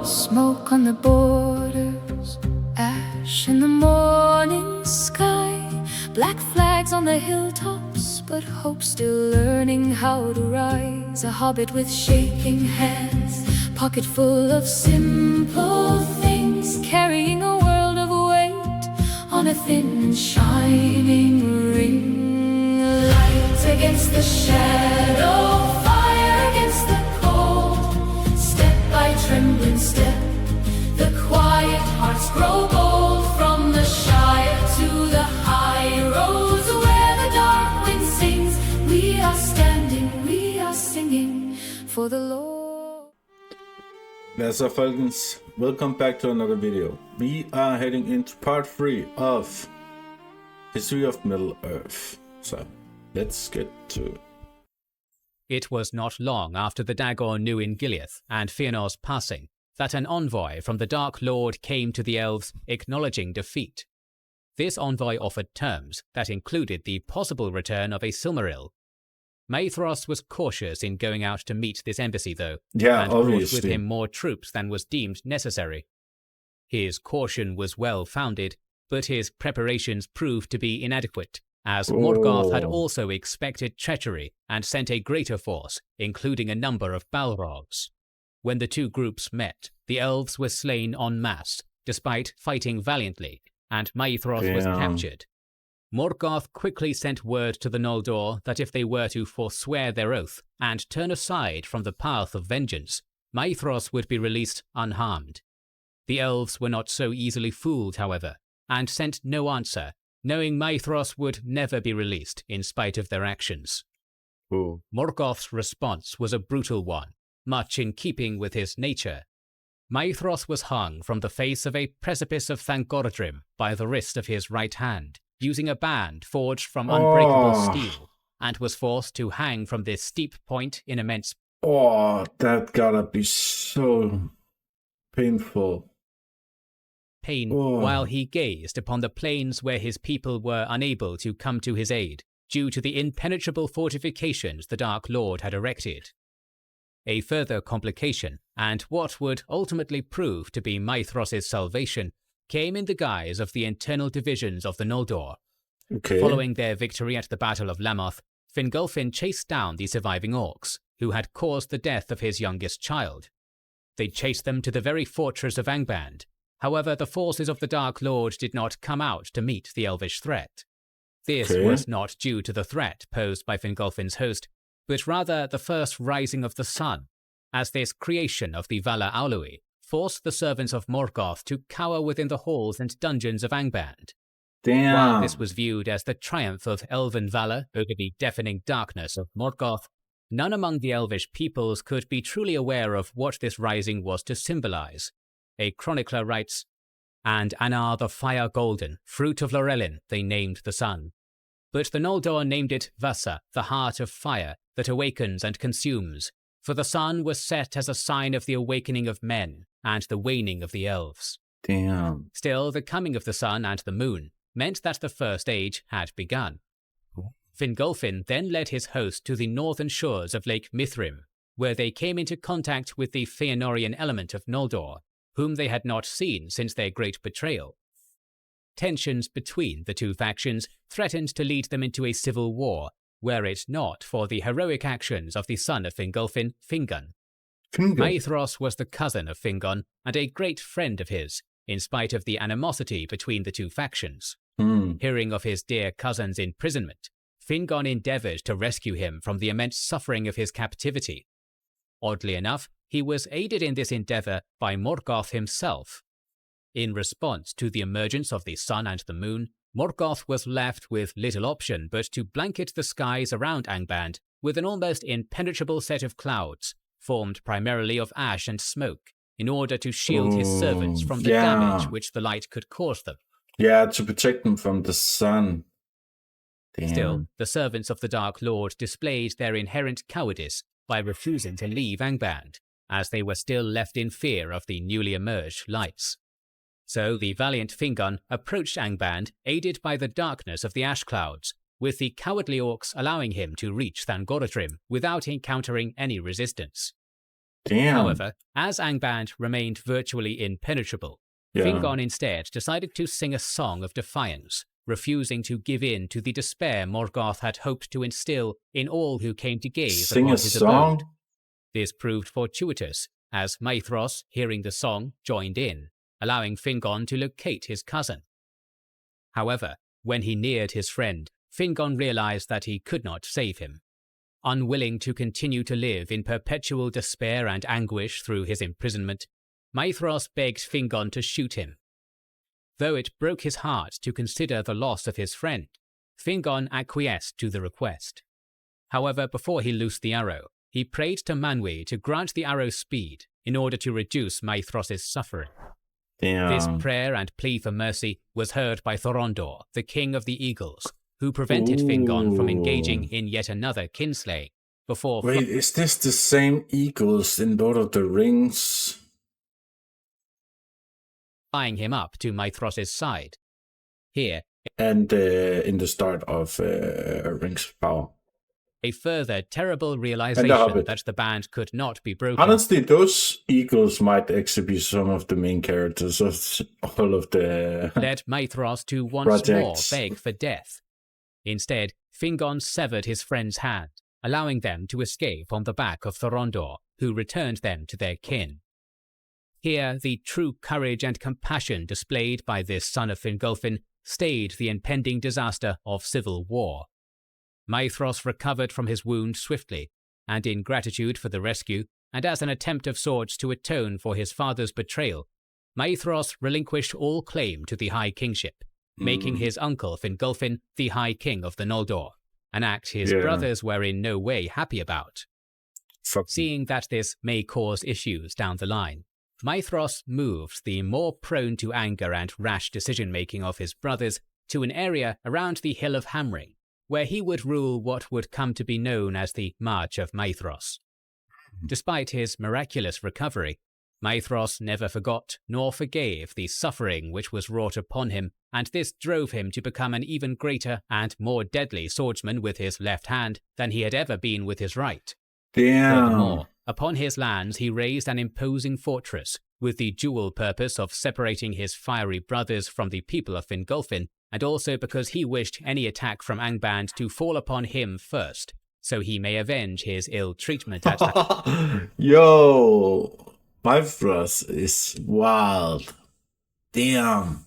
Smoke on the borders, ash in the morning sky, black flags on the hilltops, but hope still learning how to rise. A hobbit with shaking hands, pocket full of simple things, carrying a world of weight on a thin and shining ring. Light against the shadow, fire against the cold, step by trembling step, the quiet hearts grow bold. From the Shire to the high roads where the dark wind sings, we are standing, we are singing for the Lord. Så folkens, welcome back to another video. We are heading into part 3 of History of Middle Earth. So let's get to it. It was not long after the Dagor knew in Gileath and Fëanor's passing that an envoy from the Dark Lord came to the elves acknowledging defeat. This envoy offered terms that included the possible return of a Silmaril. Maethros was cautious in going out to meet this embassy though, and brought with him more troops than was deemed necessary. His caution was well founded, but his preparations proved to be inadequate, as Morgoth had also expected treachery and sent a greater force, including a number of Balrogs. When the two groups met, the elves were slain en masse, despite fighting valiantly, and Maethros was captured. Morgoth quickly sent word to the Noldor that if they were to forswear their oath and turn aside from the path of vengeance, Maethros would be released unharmed. The elves were not so easily fooled, however, and sent no answer, knowing Maethros would never be released in spite of their actions. Morgoth's response was a brutal one, much in keeping with his nature. Maethros was hung from the face of a precipice of Thangorodrim by the wrist of his right hand, using a band forged from unbreakable steel, and was forced to hang from this steep point in immense. Oh, that gotta be so painful. Pain while he gazed upon the plains where his people were unable to come to his aid due to the impenetrable fortifications the Dark Lord had erected. A further complication, and what would ultimately prove to be Maethros' salvation, came in the guise of the internal divisions of the Noldor. Following their victory at the Battle of Lamoth, Fingolfin chased down the surviving orcs, who had caused the death of his youngest child. They chased them to the very fortress of Angband. However, the forces of the Dark Lord did not come out to meet the elvish threat. This was not due to the threat posed by Fingolfin's host, but rather the first rising of the sun, as this creation of the Valar Aului forced the servants of Morgoth to cower within the halls and dungeons of Angband. While this was viewed as the triumph of elven valor over the deafening darkness of Morgoth, none among the elvish peoples could be truly aware of what this rising was to symbolize. A chronicler writes, "And Anar the Fire Golden, fruit of Lorelin, they named the sun. But the Noldor named it Vasa, the heart of fire, that awakens and consumes, for the sun was set as a sign of the awakening of men and the waning of the elves." Still, the coming of the sun and the moon meant that the First Age had begun. Fingolfin then led his host to the northern shores of Lake Mithrim, where they came into contact with the Fëanorian element of Noldor, whom they had not seen since their great betrayal. Tensions between the two factions threatened to lead them into a civil war, were it not for the heroic actions of the son of Fingolfin, Fingon. Maethros was the cousin of Fingon and a great friend of his, in spite of the animosity between the two factions. Hearing of his dear cousin's imprisonment, Fingon endeavored to rescue him from the immense suffering of his captivity. Oddly enough, he was aided in this endeavor by Morgoth himself. In response to the emergence of the sun and the moon, Morgoth was left with little option but to blanket the skies around Angband with an almost impenetrable set of clouds, formed primarily of ash and smoke, in order to shield his servants from the damage which the light could cause them. To protect them from the sun. Still, the servants of the Dark Lord displayed their inherent cowardice by refusing to leave Angband, as they were still left in fear of the newly emerged lights. So the valiant Fingon approached Angband, aided by the darkness of the ash clouds, with the cowardly orcs allowing him to reach Thangorodrim without encountering any resistance. Damn. However, as Angband remained virtually impenetrable, Fingon instead decided to sing a song of defiance, refusing to give in to the despair Morgoth had hoped to instill in all who came to gaze upon his abode. This proved fortuitous, as Maethros, hearing the song, joined in, allowing Fingon to locate his cousin. However, when he neared his friend, Fingon realized that he could not save him. Unwilling to continue to live in perpetual despair and anguish through his imprisonment, Maethros begged Fingon to shoot him. Though it broke his heart to consider the loss of his friend, Fingon acquiesced to the request. However, before he loosed the arrow, he prayed to Manwë to grant the arrow speed in order to reduce Maethros' suffering. Damn. This prayer and plea for mercy was heard by Thorondor, the king of the eagles, who prevented Fingon from engaging in yet another kinslaying before... Wait, is this the same eagles in Lord of the Rings? ...flying him up to Maethros' side. Here... And in the start of Rings of Power. A further terrible realization that the band could not be broken. Honestly, those eagles might actually be some of the main characters of all of the led Maethros to once more beg for death. Instead, Fingon severed his friend's hand, allowing them to escape on the back of Thorondor, who returned them to their kin. Here, the true courage and compassion displayed by this son of Fingolfin stayed the impending disaster of civil war. Maethros recovered from his wound swiftly, and in gratitude for the rescue, and as an attempt of sorts to atone for his father's betrayal, Maethros relinquished all claim to the High Kingship, making his uncle Fingolfin the High King of the Noldor, an act his brothers were in no way happy about. Seeing that this may cause issues down the line, Maethros moved the more prone to anger and rash decision-making of his brothers to an area around the Hill of Hamring, where he would rule what would come to be known as the March of Maethros. Despite his miraculous recovery, Maethros never forgot nor forgave the suffering which was wrought upon him, and this drove him to become an even greater and more deadly swordsman with his left hand than he had ever been with his right. Furthermore, upon his lands he raised an imposing fortress, with the dual purpose of separating his fiery brothers from the people of Fingolfin, and also because he wished any attack from Angband to fall upon him first, so he may avenge his ill treatment at that. Yo, Maethros is wild. Damn.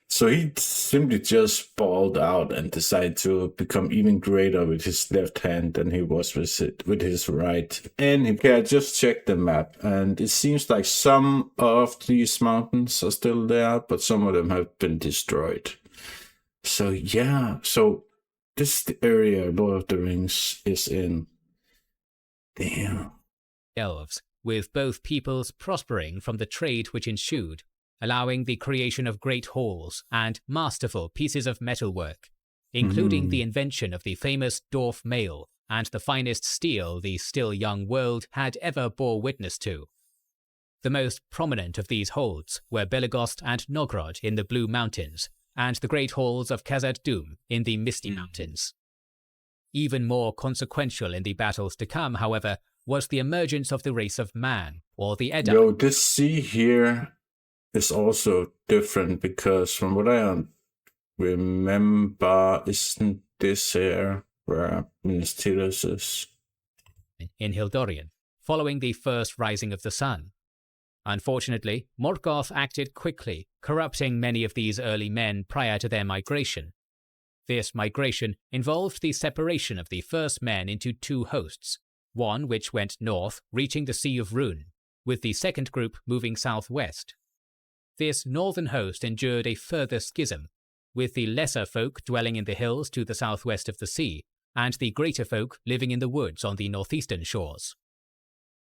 So he simply just balled out and decided to become even greater with his left hand than he was with his right. And I just checked the map, and it seems like some of these mountains are still there, but some of them have been destroyed. So yeah, so this is the area Lord of the Rings is in. Damn. Elves, with both peoples prospering from the trade which ensued, allowing the creation of great halls and masterful pieces of metalwork, including the invention of the famous dwarf mail and the finest steel the still young world had ever bore witness to. The most prominent of these holds were Belegost and Nogrod in the Blue Mountains, and the great halls of Khazad-dûm in the Misty Mountains. Even more consequential in the battles to come, however, was the emergence of the race of man, or the Edda. Yo, this sea here is also different, because from what I remember, isn't this here where Minas Tirith is? In Hildorian, following the first rising of the sun. Unfortunately, Morgoth acted quickly, corrupting many of these early men prior to their migration. This migration involved the separation of the first men into two hosts, one which went north, reaching the Sea of Rhûn, with the second group moving southwest. This northern host endured a further schism, with the lesser folk dwelling in the hills to the southwest of the sea, and the greater folk living in the woods on the northeastern shores.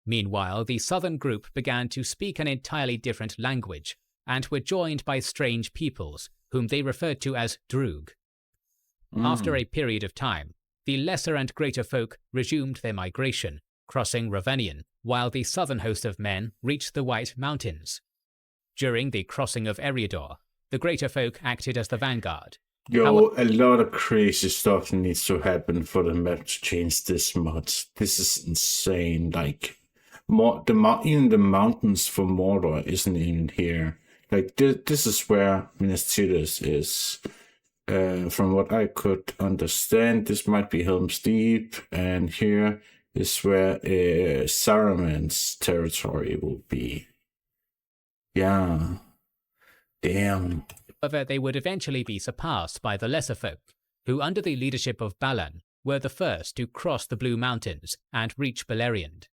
Meanwhile, the southern group began to speak an entirely different language, and were joined by strange peoples, whom they referred to as Droog. After a period of time, the lesser and greater folk resumed their migration, crossing Ravanion, while the southern host of men reached the White Mountains. During the crossing of Eriador, the greater folk acted as the vanguard. Yo, a lot of crazy stuff needs to happen for the map to change this much. This is insane. Like, even the mountains for Mordor isn't even here. Like this is where Minas Tirith is. From what I could understand, this might be Helm's Deep, and here is where Saruman's territory will be. Yeah. Damn. However, they would eventually be surpassed by the Lesser Folk, who under the leadership of Balan were the first to cross the Blue Mountains and reach Beleriand.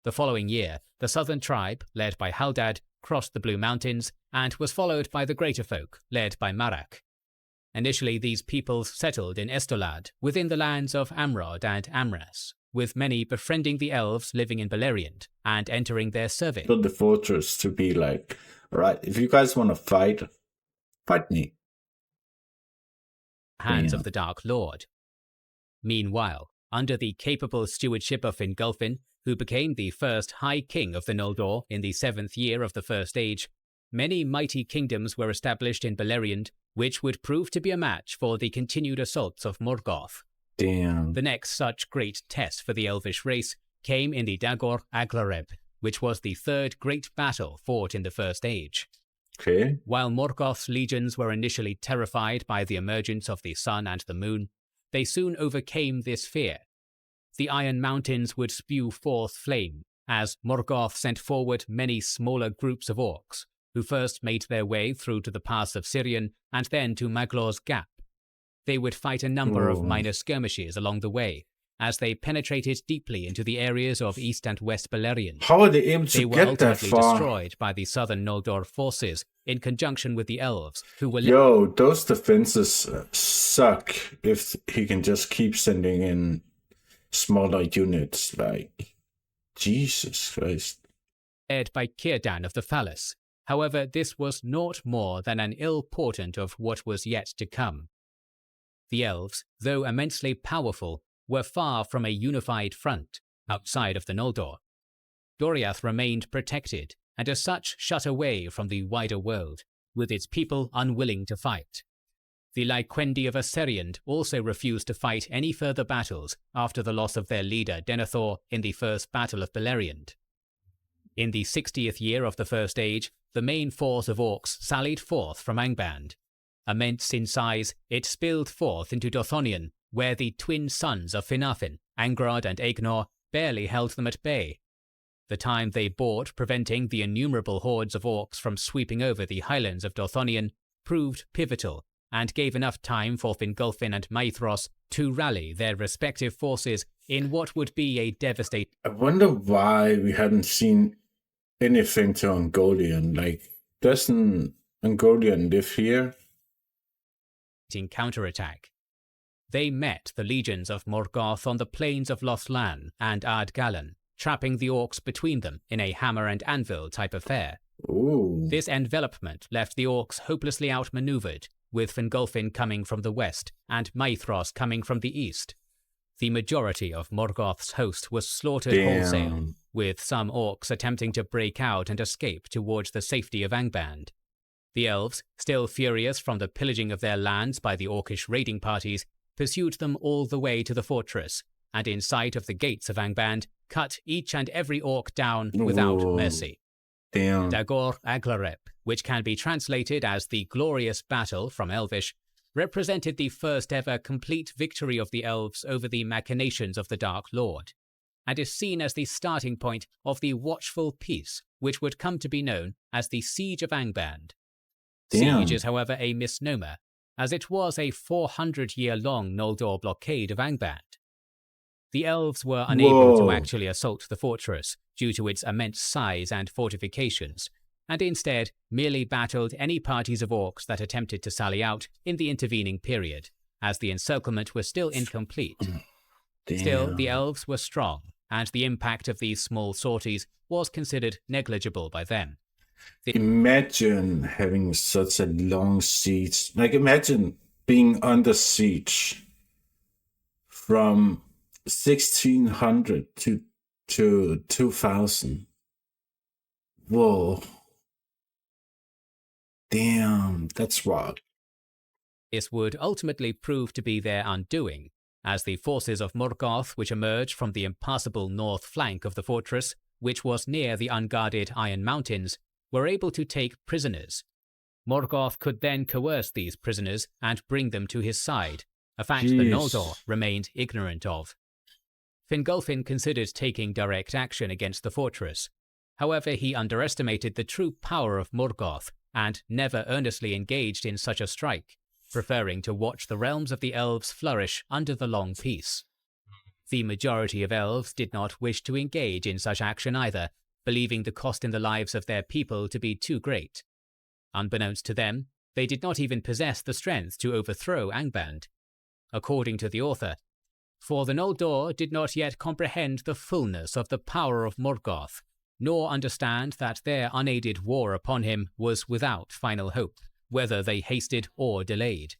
The following year, the southern tribe, led by Haldad, crossed the Blue Mountains and was followed by the Greater Folk, led by Marak. Initially, these peoples settled in Estolad, within the lands of Amrod and Amras, with many befriending the elves living in Beleriand and entering their service. Build the fortress to be like, alright, if you guys want to fight me. Hands of the Dark Lord. Meanwhile, under the capable stewardship of Fingolfin, who became the first High King of the Noldor in the 7th year of the First Age, many mighty kingdoms were established in Beleriand, which would prove to be a match for the continued assaults of Morgoth. Damn. The next such great test for the elvish race came in the Dagor Aglareb, which was the third great battle fought in the First Age. Okay. While Morgoth's legions were initially terrified by the emergence of the sun and the moon, they soon overcame this fear. The Iron Mountains would spew forth flame, as Morgoth sent forward many smaller groups of orcs, who first made their way through to the pass of Sirion and then to Maglor's Gap. They would fight a number of minor skirmishes along the way, as they penetrated deeply into the areas of East and West Beleriand. How are they able to were get that ultimately far? Destroyed by the southern Noldor forces in conjunction with the elves, who were... Yo, those defenses suck if he can just keep sending in smaller units, like, Jesus Christ. ...led by Círdan of the Phallus. However, this was naught more than an ill portent of what was yet to come. The elves, though immensely powerful, were far from a unified front outside of the Noldor. Doriath remained protected, and as such shut away from the wider world, with its people unwilling to fight. The Lyquendi of Aseriand also refused to fight any further battles after the loss of their leader Denethor in the First Battle of Beleriand. In the 60th year of the First Age, the main force of orcs sallied forth from Angband. Immense in size, it spilled forth into Dothonion, where the twin sons of Finarfin, Angrod and Aegnor, barely held them at bay. The time they bought preventing the innumerable hordes of orcs from sweeping over the highlands of Dothonion proved pivotal, and gave enough time for Fingolfin and Maethros to rally their respective forces in what would be a devastating... I wonder why we hadn't seen anything to Ungoliant. Like, doesn't Ungoliant live here? ...counterattack. They met the legions of Morgoth on the plains of Lothlan and Ardgalan, trapping the orcs between them in a hammer and anvil type affair. Ooh. This envelopment left the orcs hopelessly outmaneuvered, with Fingolfin coming from the west and Maethros coming from the east. The majority of Morgoth's host was slaughtered wholesale, with some orcs attempting to break out and escape towards the safety of Angband. The elves, still furious from the pillaging of their lands by the orcish raiding parties, pursued them all the way to the fortress, and in sight of the gates of Angband, cut each and every orc down without mercy. Damn. Dagor Aglareb, which can be translated as the Glorious Battle from Elvish, represented the first ever complete victory of the elves over the machinations of the Dark Lord, and is seen as the starting point of the watchful peace which would come to be known as the Siege of Angband. Damn. Siege is, however, a misnomer, as it was a 400-year-long Noldor blockade of Angband. The elves were unable to actually assault the fortress due to its immense size and fortifications, and instead merely battled any parties of orcs that attempted to sally out in the intervening period, as the encirclement was still incomplete. Still, the elves were strong, and the impact of these small sorties was considered negligible by them. Imagine having such a long siege. Like, imagine being under siege from 1600 to 2000. Whoa. Damn, that's wild. This would ultimately prove to be their undoing, as the forces of Morgoth, which emerged from the impassable north flank of the fortress, which was near the unguarded Iron Mountains, were able to take prisoners. Morgoth could then coerce these prisoners and bring them to his side, a fact the Noldor remained ignorant of. Fingolfin considered taking direct action against the fortress. However, he underestimated the true power of Morgoth and never earnestly engaged in such a strike, preferring to watch the realms of the elves flourish under the long peace. The majority of elves did not wish to engage in such action either, believing the cost in the lives of their people to be too great. Unbeknownst to them, they did not even possess the strength to overthrow Angband. According to the author, for the Noldor did not yet comprehend the fullness of the power of Morgoth, nor understand that their unaided war upon him was without final hope, whether they hasted or delayed.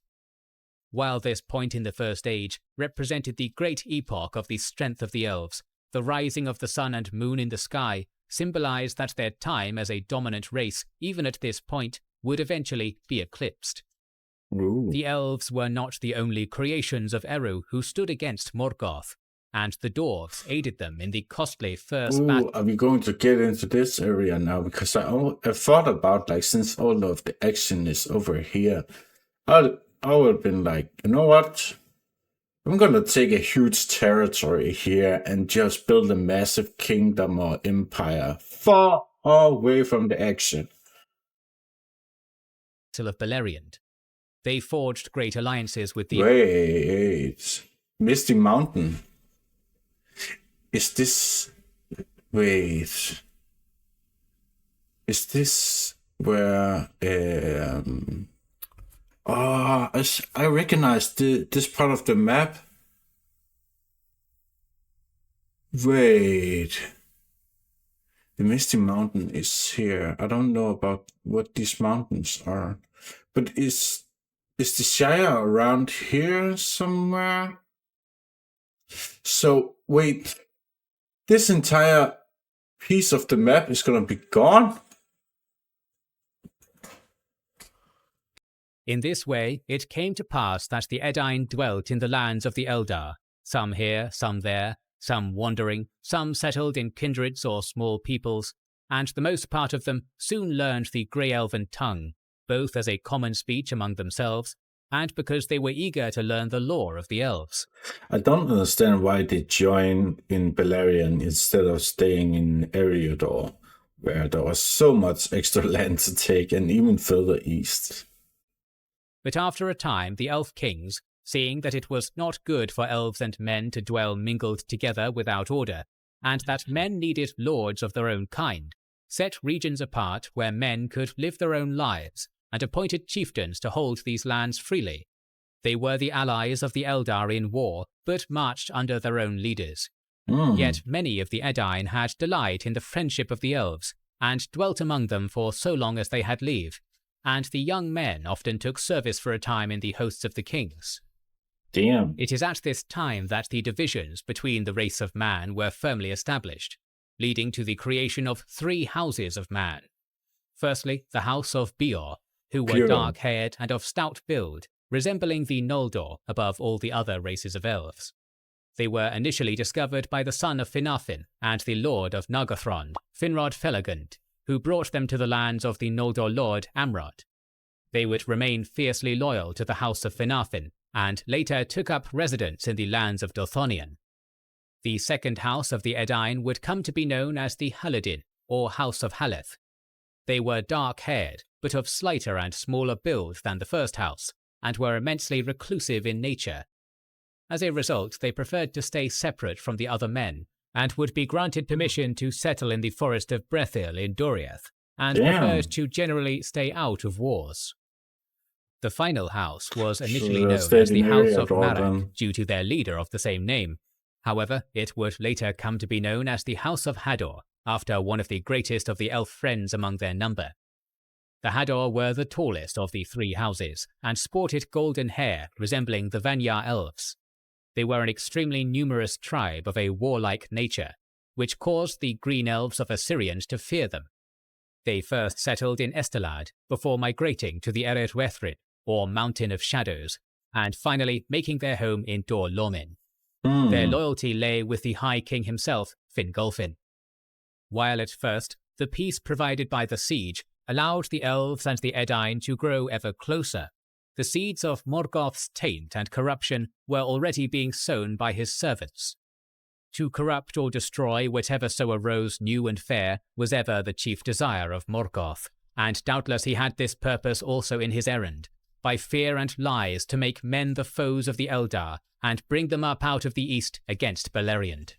While this point in the First Age represented the great epoch of the strength of the elves, the rising of the sun and moon in the sky symbolized that their time as a dominant race, even at this point, would eventually be eclipsed. Ooh. The elves were not the only creations of Eru who stood against Morgoth, and the dwarves aided them in the costly first battle. Are we going to get into this area now? Because I thought about, like, since all of the action is over here, I would have been like, you know what? I'm going to take a huge territory here and just build a massive kingdom or empire far away from the action. Of Beleriand. They forged great alliances with the... Wait, Misty Mountain. Is this... Wait. Is this where... I recognize this part of the map. Wait. The Misty Mountain is here. I don't know about what these mountains are. But is the Shire around here somewhere? So, wait. This entire piece of the map is gonna be gone? In this way, it came to pass that the Edain dwelt in the lands of the Eldar, some here, some there, some wandering, some settled in kindreds or small peoples, and the most part of them soon learned the Grey Elven tongue, both as a common speech among themselves, and because they were eager to learn the lore of the elves. I don't understand why they joined in Beleriand instead of staying in Eriador, where there was so much extra land to take, and even further east. But after a time, the elf kings, seeing that it was not good for elves and men to dwell mingled together without order, and that men needed lords of their own kind, set regions apart where men could live their own lives, and appointed chieftains to hold these lands freely. They were the allies of the Eldar in war, but marched under their own leaders. Yet many of the Edain had delight in the friendship of the elves, and dwelt among them for so long as they had leave, and the young men often took service for a time in the hosts of the kings. Damn. It is at this time that the divisions between the race of man were firmly established, leading to the creation of 3 houses of man. Firstly, the house of Beor, who were dark-haired and of stout build, resembling the Noldor above all the other races of elves. They were initially discovered by the son of Finarfin and the lord of Nargothrond, Finrod Felagund, who brought them to the lands of the Noldor lord Amrod. They would remain fiercely loyal to the house of Finarfin, and later took up residence in the lands of Dothonion. The second house of the Edain would come to be known as the Haladin, or House of Haleth. They were dark-haired, but of slighter and smaller build than the first house, and were immensely reclusive in nature. As a result, they preferred to stay separate from the other men, and would be granted permission to settle in the forest of Brethil in Doriath, and preferred to generally stay out of wars. The final house was initially known as the House of Marak, due to their leader of the same name. However, it would later come to be known as the House of Hador, after one of the greatest of the elf friends among their number. The Hador were the tallest of the 3 houses, and sported golden hair resembling the Vanyar elves. They were an extremely numerous tribe of a warlike nature, which caused the green elves of Assyrians to fear them. They first settled in Estelad, before migrating to the Eret Wethrin, or Mountain of Shadows, and finally making their home in Dor Lomin. Their loyalty lay with the High King himself, Fingolfin. While at first, the peace provided by the siege allowed the elves and the Edain to grow ever closer, the seeds of Morgoth's taint and corruption were already being sown by his servants. To corrupt or destroy whatever so arose new and fair was ever the chief desire of Morgoth, and doubtless he had this purpose also in his errand, by fear and lies to make men the foes of the Eldar and bring them up out of the east against Beleriand.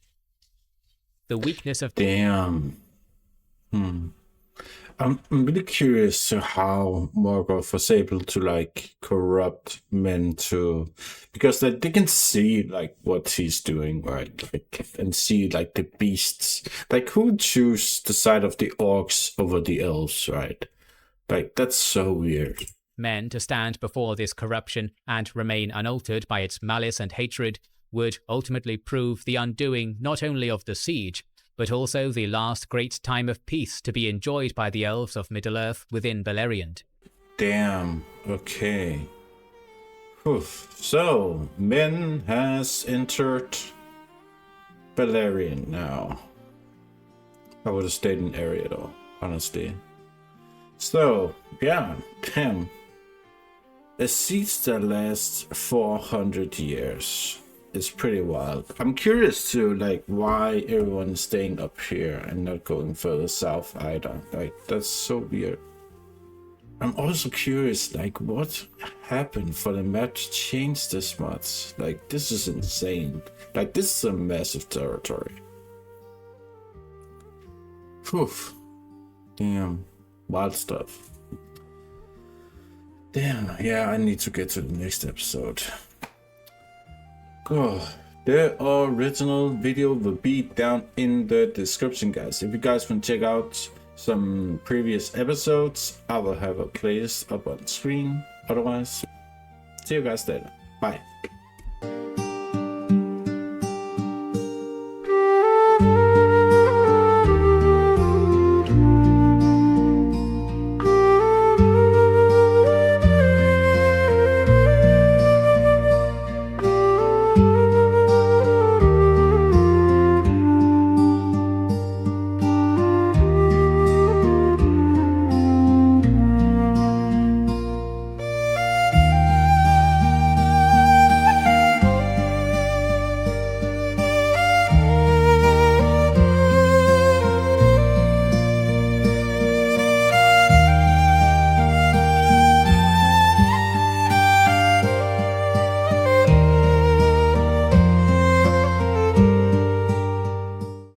The weakness of... Damn. I'm really curious to how Morgoth was able to like corrupt men to, because they can see like what he's doing, right? Like, and see like the beasts. Like who would choose the side of the orcs over the elves, right? Like that's so weird. Men to stand before this corruption and remain unaltered by its malice and hatred would ultimately prove the undoing not only of the siege, but also the last great time of peace to be enjoyed by the elves of Middle-earth within Beleriand. Damn, okay. Oof. So, men has entered Beleriand now. I would have stayed in area though, honestly. So, yeah, damn. A siege that lasts 400 years. It's pretty wild. I'm curious to like why everyone is staying up here and not going further south either. Like that's so weird. I'm also curious like what happened for the map to change this much. Like this is insane. Like this is a massive territory. Poof. Damn. Wild stuff. Damn, yeah, I need to get to the next episode. Oh, the original video will be down in the description, guys. If you guys want to check out some previous episodes, I will have a playlist up on screen. Otherwise, see you guys later. Bye.